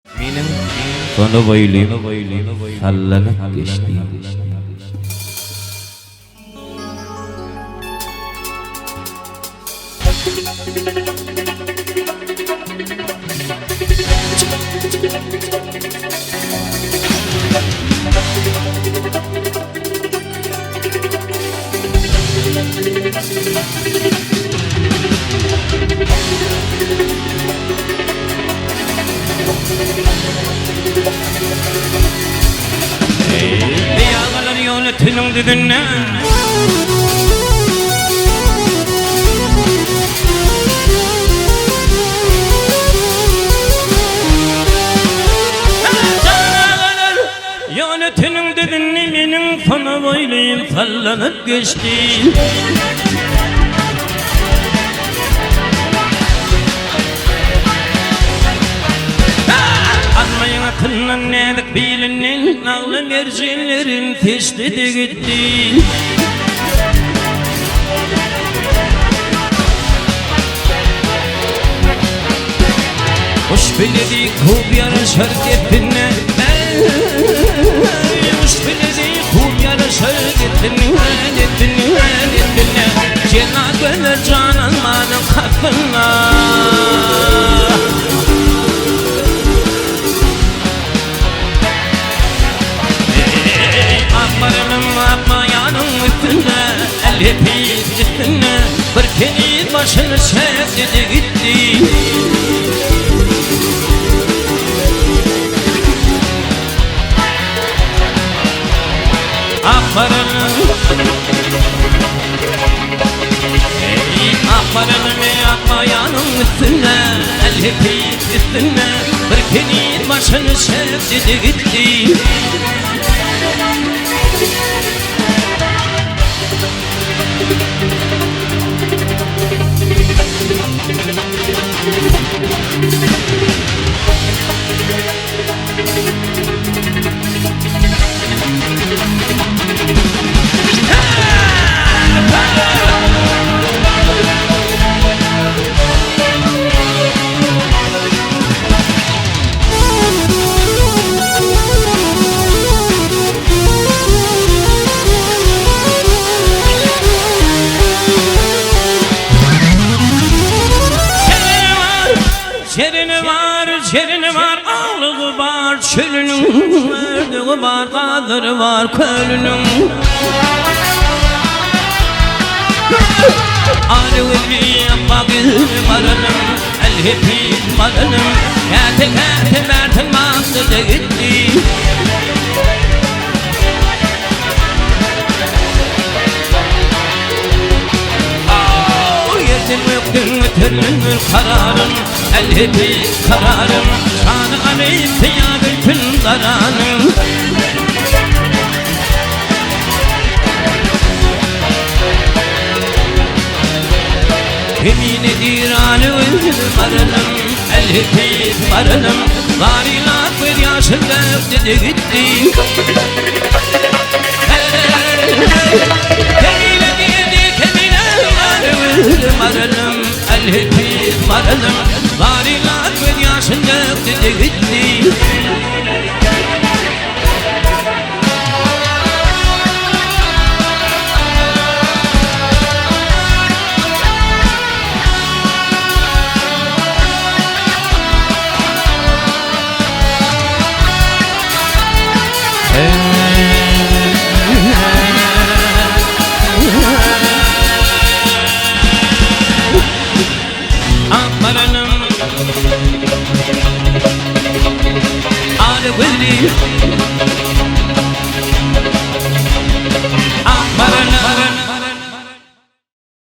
Benim konvoyluyum sallanıp geçti. Yağlar yönetinin düdüğüne yönetinin düdüğüne benim fana boyluyum sallanıp geçti. Akıllan nedik bilinin ağlı mercilerin teşti de gitti. Hoş biledik kub yarışar gittinle, hoş biledik kub yarışar gittinle, Cenab-ı can almanın hakkında. Akbarının akmayanın üstüne, el hepit üstüne, bir keni başını çekti gitti. Akbarının akmayanın üstüne, el hepit üstüne, bir keni başını çekti gitti. Yerini var, ağlığı var, çölünün verdiği var, kadırı var, kölünün. Alevli bakır varınım, el hepit varınım, kâte kâte mertin maksadı gitti. Yerden öptün ötürünün kararın, el hepit kararım, şanı aleyhte ya bütün daranım. Yemin edir alevli varınım, el hepit varınım, varilat bir yaşında öptü gitti. Yemin edir alevli varınım, el hepit varınım, varilat bir yaşında öptü gitti. Akbarının alevli